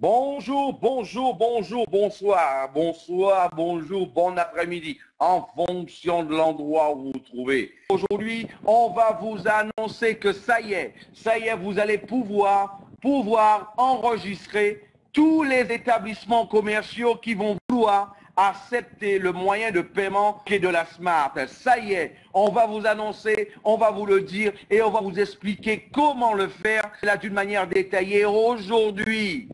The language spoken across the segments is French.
Bonjour, bonjour, bonjour, bonsoir, bonsoir, bonjour, bon après-midi, en fonction de l'endroit où vous vous trouvez. Aujourd'hui, on va vous annoncer que ça y est, vous allez pouvoir enregistrer tous les établissements commerciaux qui vont vouloir accepter le moyen de paiement qui est de la Smart. Ça y est, on va vous annoncer, on va vous le dire et on va vous expliquer comment le faire là d'une manière détaillée aujourd'hui.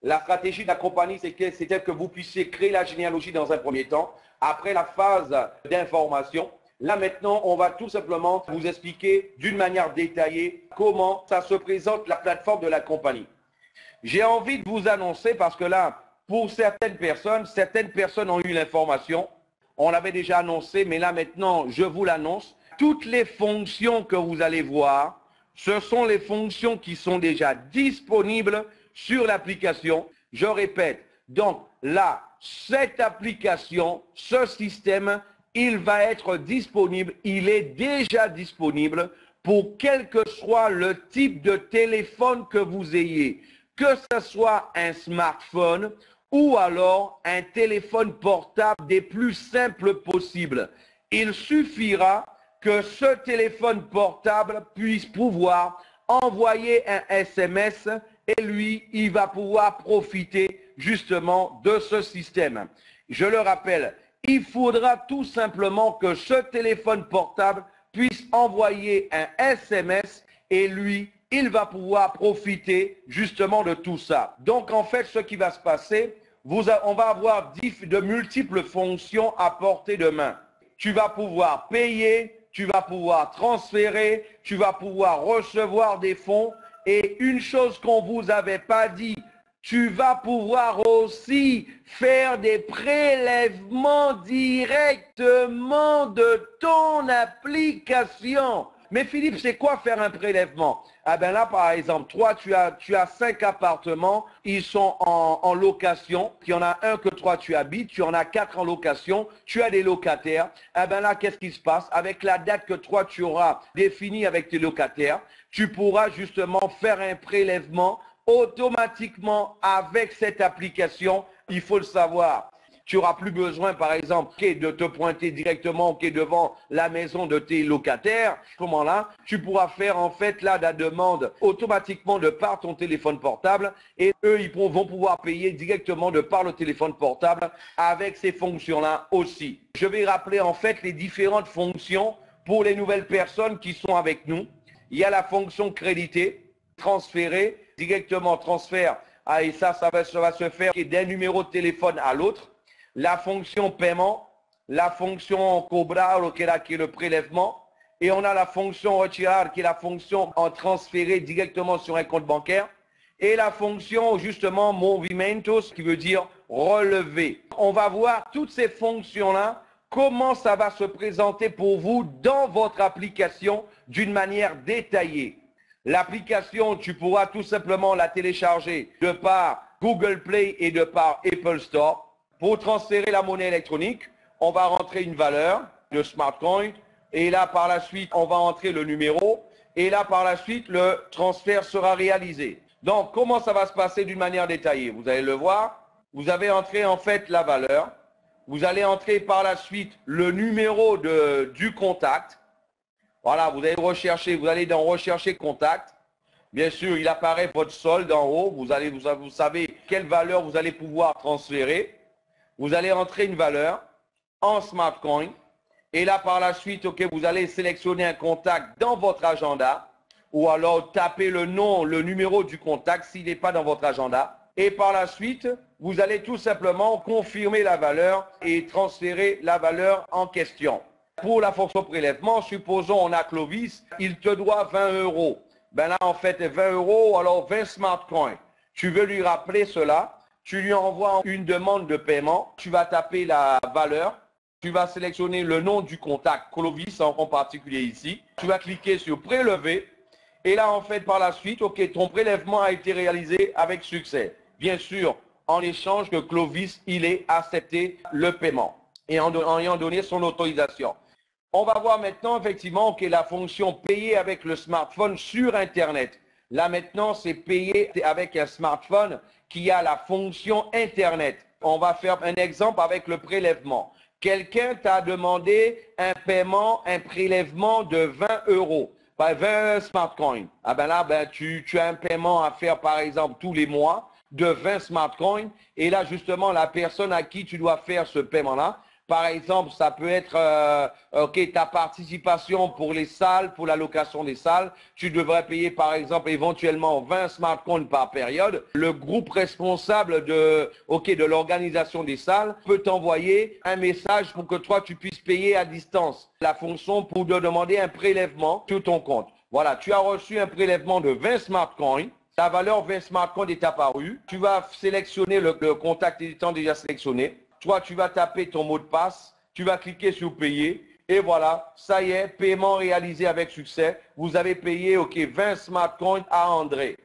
La stratégie de la compagnie, c'était que vous puissiez créer la généalogie dans un premier temps. Après la phase d'information, là maintenant, on va tout simplement vous expliquer d'une manière détaillée comment ça se présente la plateforme de la compagnie. J'ai envie de vous annoncer parce que là, pour certaines personnes ont eu l'information. On l'avait déjà annoncé, mais là maintenant, je vous l'annonce. Toutes les fonctions que vous allez voir, ce sont les fonctions qui sont déjà disponibles sur l'application. Je répète, donc là, cette application, ce système, il va être disponible, il est déjà disponible pour quel que soit le type de téléphone que vous ayez, que ce soit un smartphone ou alors un téléphone portable des plus simples possibles. Il suffira que ce téléphone portable puisse pouvoir envoyer un SMS et lui, il va pouvoir profiter justement de ce système. Je le rappelle, il faudra tout simplement que ce téléphone portable puisse envoyer un SMS et lui, il va pouvoir profiter justement de tout ça. Donc en fait, ce qui va se passer, on va avoir de multiples fonctions à portée de main. Tu vas pouvoir payer, tu vas pouvoir transférer, tu vas pouvoir recevoir des fonds. Et une chose qu'on ne vous avait pas dit, tu vas pouvoir aussi faire des prélèvements directement de ton application. Mais Philippe, c'est quoi faire un prélèvement? Ah ben là, par exemple, toi, tu as 5 appartements, ils sont en location. Il y en a un que toi, tu habites, tu en as 4 en location, tu as des locataires. Ah ben là, qu'est-ce qui se passe? Avec la date que toi, tu auras définie avec tes locataires, tu pourras justement faire un prélèvement automatiquement avec cette application. Il faut le savoir. Tu n'auras plus besoin, par exemple, de te pointer directement devant la maison de tes locataires. À ce moment-là, tu pourras faire en fait là la demande automatiquement de par ton téléphone portable et eux, ils vont pouvoir payer directement de par le téléphone portable avec ces fonctions-là aussi. Je vais rappeler en fait les différentes fonctions pour les nouvelles personnes qui sont avec nous. Il y a la fonction crédité, transférer, directement transfert, et ça va se faire d'un numéro de téléphone à l'autre. La fonction paiement, la fonction cobrar, qui est le prélèvement, et on a la fonction retirar, qui est la fonction en transférer directement sur un compte bancaire, et la fonction justement movimentos, qui veut dire relever. On va voir toutes ces fonctions-là, comment ça va se présenter pour vous dans votre application d'une manière détaillée. L'application, tu pourras tout simplement la télécharger de par Google Play et de par Apple Store. Pour transférer la monnaie électronique, on va rentrer une valeur de Smartcoin et là par la suite, on va entrer le numéro et là par la suite, le transfert sera réalisé. Donc, comment ça va se passer d'une manière détaillée? Vous allez le voir. Vous avez entré en fait la valeur. Vous allez entrer par la suite le numéro du contact. Voilà, vous allez dans rechercher contact. Bien sûr, il apparaît votre solde en haut. Vous savez quelle valeur vous allez pouvoir transférer. Vous allez entrer une valeur en Smartcoin. Et là, par la suite, vous allez sélectionner un contact dans votre agenda. Ou alors taper le nom, le numéro du contact s'il n'est pas dans votre agenda. Et par la suite, vous allez tout simplement confirmer la valeur et transférer la valeur en question. Pour la fonction prélèvement, supposons on a Clovis, il te doit 20 €. Ben là, en fait, 20 € ou alors 20 Smartcoins. Tu veux lui rappeler cela, tu lui envoies une demande de paiement, tu vas taper la valeur, tu vas sélectionner le nom du contact, Clovis en particulier ici, tu vas cliquer sur prélever et là, en fait, par la suite, ton prélèvement a été réalisé avec succès. Bien sûr, en échange que Clovis, il ait accepté le paiement et en ayant donné son autorisation. On va voir maintenant effectivement la fonction payer avec le smartphone sur Internet. Là maintenant, c'est payer avec un smartphone qui a la fonction Internet. On va faire un exemple avec le prélèvement. Quelqu'un t'a demandé un paiement, un prélèvement de 20 €, 20 smartcoins. Ah ben là, tu as un paiement à faire par exemple tous les mois de 20 smartcoins. Et là, justement, la personne à qui tu dois faire ce paiement-là, par exemple, ça peut être ta participation pour les salles, pour la location des salles. Tu devrais payer, par exemple, éventuellement 20 smartcoins par période. Le groupe responsable de l'organisation des salles peut t'envoyer un message pour que toi, tu puisses payer à distance. La fonction pour te demander un prélèvement sur ton compte. Voilà, tu as reçu un prélèvement de 20 smartcoins. La valeur 20 smartcoins est apparue. Tu vas sélectionner le contact étant déjà sélectionné. Toi, tu vas taper ton mot de passe, tu vas cliquer sur payer et voilà, ça y est, paiement réalisé avec succès. Vous avez payé 20 smartcoins à André.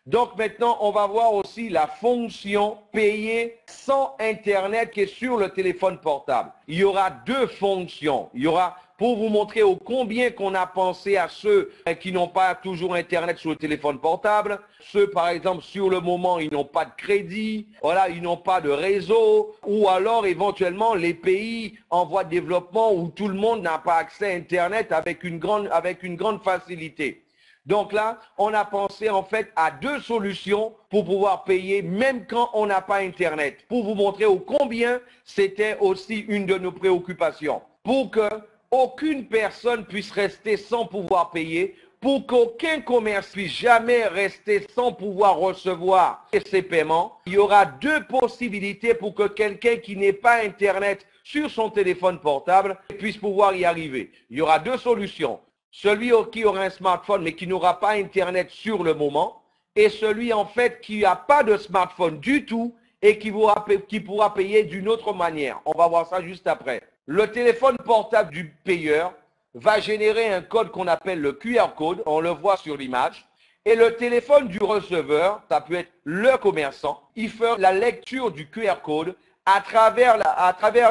Donc maintenant, on va voir aussi la fonction payer sans Internet qui est sur le téléphone portable. Il y aura deux fonctions. Il y aura, pour vous montrer au combien qu'on a pensé à ceux qui n'ont pas toujours Internet sur le téléphone portable. Ceux, par exemple, sur le moment, ils n'ont pas de crédit, voilà, ils n'ont pas de réseau. Ou alors, éventuellement, les pays en voie de développement où tout le monde n'a pas accès à Internet avec une grande facilité. Donc là, on a pensé en fait à deux solutions pour pouvoir payer même quand on n'a pas Internet. Pour vous montrer au combien c'était aussi une de nos préoccupations. Pour que aucune personne puisse rester sans pouvoir payer, pour qu'aucun commerce puisse jamais rester sans pouvoir recevoir ses paiements, il y aura deux possibilités pour que quelqu'un qui n'ait pas Internet sur son téléphone portable puisse pouvoir y arriver. Il y aura deux solutions. Celui qui aura un smartphone mais qui n'aura pas Internet sur le moment et celui en fait qui n'a pas de smartphone du tout et qui pourra payer d'une autre manière. On va voir ça juste après. Le téléphone portable du payeur va générer un code qu'on appelle le QR code, on le voit sur l'image. Et le téléphone du receveur, ça peut être le commerçant, il fait la lecture du QR code à travers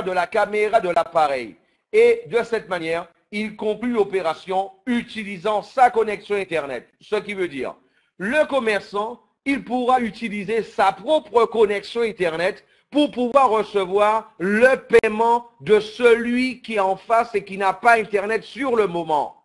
de la caméra de l'appareil. Et de cette manière, il conclut l'opération utilisant sa connexion Internet. Ce qui veut dire, le commerçant, il pourra utiliser sa propre connexion Internet pour pouvoir recevoir le paiement de celui qui est en face et qui n'a pas Internet sur le moment.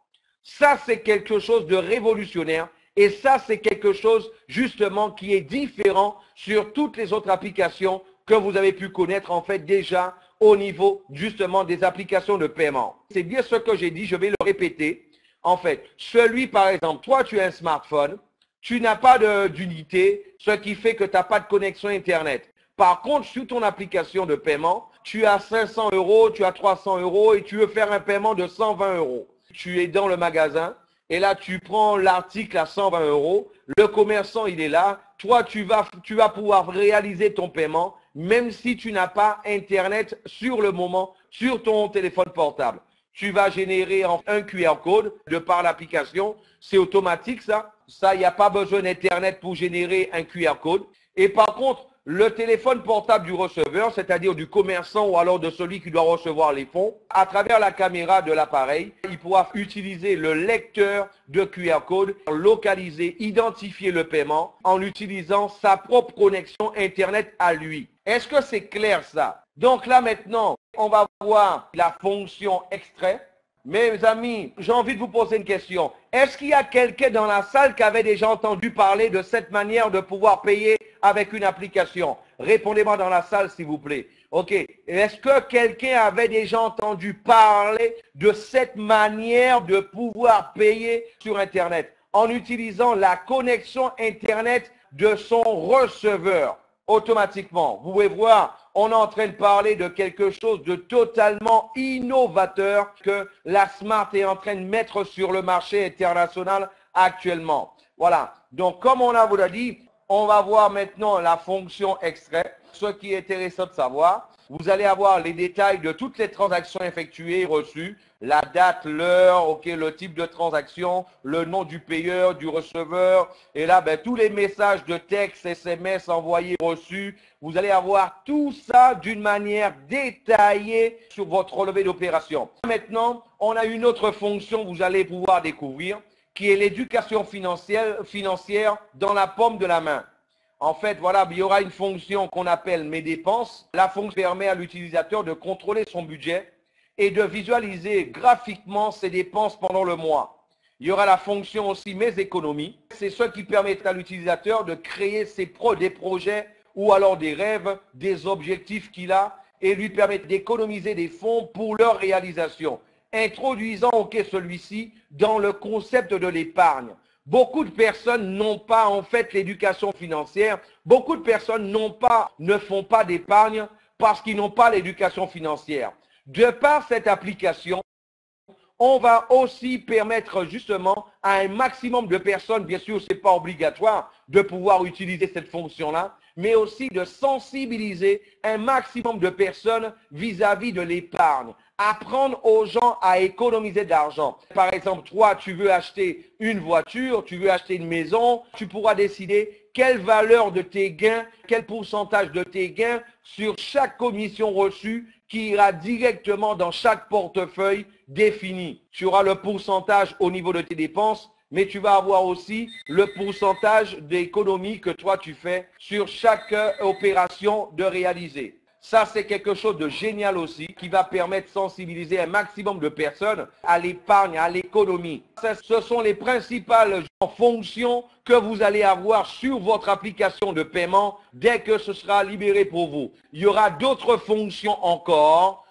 Ça, c'est quelque chose de révolutionnaire et ça, c'est quelque chose justement qui est différent sur toutes les autres applications que vous avez pu connaître en fait déjà au niveau justement des applications de paiement. C'est bien ce que j'ai dit, je vais le répéter. En fait, celui par exemple, toi tu as un smartphone, tu n'as pas d'unité, ce qui fait que tu n'as pas de connexion Internet. Par contre, sur ton application de paiement, tu as 500 €, tu as 300 € et tu veux faire un paiement de 120 €. Tu es dans le magasin et là tu prends l'article à 120 €, le commerçant il est là, toi tu vas pouvoir réaliser ton paiement même si tu n'as pas Internet sur le moment, sur ton téléphone portable. Tu vas générer un QR code de par l'application. C'est automatique ça. Ça, il n'y a pas besoin d'Internet pour générer un QR code. Et par contre, le téléphone portable du receveur, c'est-à-dire du commerçant ou alors de celui qui doit recevoir les fonds, à travers la caméra de l'appareil, il pourra utiliser le lecteur de QR code, localiser, identifier le paiement en utilisant sa propre connexion Internet à lui. Est-ce que c'est clair ça? Donc là maintenant, on va voir la fonction extrait. Mes amis, j'ai envie de vous poser une question. Est-ce qu'il y a quelqu'un dans la salle qui avait déjà entendu parler de cette manière de pouvoir payer avec une application? Répondez-moi dans la salle, s'il vous plaît. OK. Est-ce que quelqu'un avait déjà entendu parler de cette manière de pouvoir payer sur Internet en utilisant la connexion Internet de son receveur? Automatiquement, vous pouvez voir, on est en train de parler de quelque chose de totalement innovateur que la Smart est en train de mettre sur le marché international actuellement. Voilà, donc comme on vous l'a dit, on va voir maintenant la fonction extrait. Ce qui est intéressant de savoir, vous allez avoir les détails de toutes les transactions effectuées et reçues, la date, l'heure, ok, le type de transaction, le nom du payeur, du receveur, et là, tous les messages de texte, SMS envoyés, reçus, vous allez avoir tout ça d'une manière détaillée sur votre relevé d'opération. Maintenant, on a une autre fonction que vous allez pouvoir découvrir qui est l'éducation financière dans la paume de la main. En fait, voilà, il y aura une fonction qu'on appelle mes dépenses. La fonction permet à l'utilisateur de contrôler son budget et de visualiser graphiquement ses dépenses pendant le mois. Il y aura la fonction aussi mes économies. C'est ce qui permet à l'utilisateur de créer des projets ou alors des rêves, des objectifs qu'il a et lui permettre d'économiser des fonds pour leur réalisation, introduisant celui-ci dans le concept de l'épargne. Beaucoup de personnes n'ont pas en fait l'éducation financière. Beaucoup de personnes ne font pas d'épargne parce qu'ils n'ont pas l'éducation financière. De par cette application, on va aussi permettre justement à un maximum de personnes, bien sûr, ce n'est pas obligatoire de pouvoir utiliser cette fonction-là, mais aussi de sensibiliser un maximum de personnes vis-à-vis de l'épargne. Apprendre aux gens à économiser de l'argent. Par exemple, toi, tu veux acheter une voiture, tu veux acheter une maison, tu pourras décider quelle valeur de tes gains, quel pourcentage de tes gains sur chaque commission reçue qui ira directement dans chaque portefeuille défini. Tu auras le pourcentage au niveau de tes dépenses, mais tu vas avoir aussi le pourcentage d'économie que toi tu fais sur chaque opération de réaliser. Ça, c'est quelque chose de génial aussi qui va permettre de sensibiliser un maximum de personnes à l'épargne, à l'économie. Ce sont les principales fonctions que vous allez avoir sur votre application de paiement dès que ce sera libéré pour vous. Il y aura d'autres fonctions encore.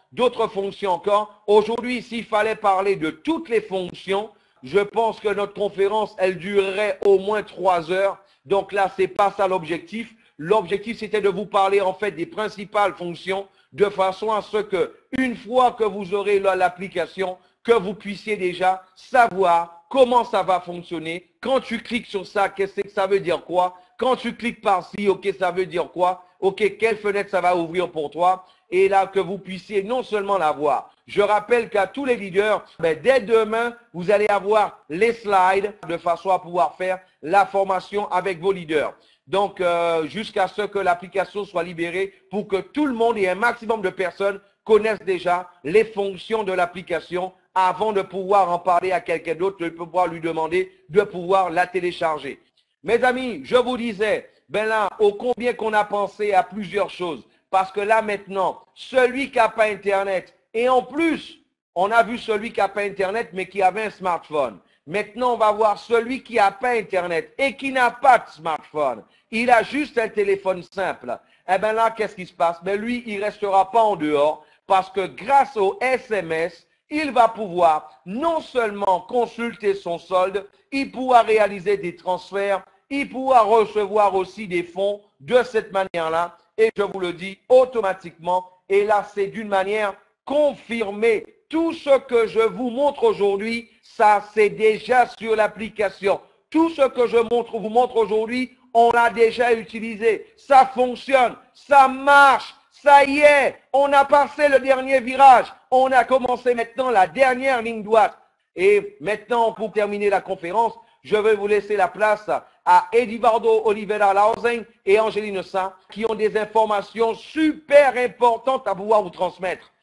Aujourd'hui, s'il fallait parler de toutes les fonctions, je pense que notre conférence, elle durerait au moins 3 heures. Donc là, ce n'est pas ça l'objectif. L'objectif, c'était de vous parler en fait des principales fonctions de façon à ce que, une fois que vous aurez l'application, que vous puissiez déjà savoir comment ça va fonctionner. Quand tu cliques sur ça, qu'est-ce que ça veut dire quoi? Quand tu cliques par-ci, ok, ça veut dire quoi? Ok, quelle fenêtre ça va ouvrir pour toi? Et là, que vous puissiez non seulement l'avoir. Je rappelle qu'à tous les leaders, dès demain, vous allez avoir les slides de façon à pouvoir faire la formation avec vos leaders. Donc, jusqu'à ce que l'application soit libérée pour que tout le monde et un maximum de personnes connaissent déjà les fonctions de l'application avant de pouvoir en parler à quelqu'un d'autre, de pouvoir lui demander de pouvoir la télécharger. Mes amis, je vous disais, là, ô combien qu'on a pensé à plusieurs choses. Parce que là, maintenant, celui qui n'a pas Internet, et en plus, on a vu celui qui n'a pas Internet, mais qui avait un smartphone. Maintenant, on va voir celui qui n'a pas Internet et qui n'a pas de smartphone. Il a juste un téléphone simple. Eh bien là, qu'est-ce qui se passe? Lui, il ne restera pas en dehors parce que grâce au SMS, il va pouvoir non seulement consulter son solde, il pourra réaliser des transferts, il pourra recevoir aussi des fonds de cette manière-là. Et je vous le dis automatiquement, et là, c'est d'une manière confirmée. Tout ce que je vous montre aujourd'hui, ça c'est déjà sur l'application. Tout ce que je vous montre aujourd'hui, on l'a déjà utilisé. Ça fonctionne, ça marche, ça y est, on a passé le dernier virage. On a commencé maintenant la dernière ligne droite. Et maintenant, pour terminer la conférence, je vais vous laisser la place à Edivardo Oliveira Lausen et Angeline Saint qui ont des informations super importantes à pouvoir vous transmettre.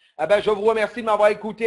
Je vous remercie de m'avoir écouté.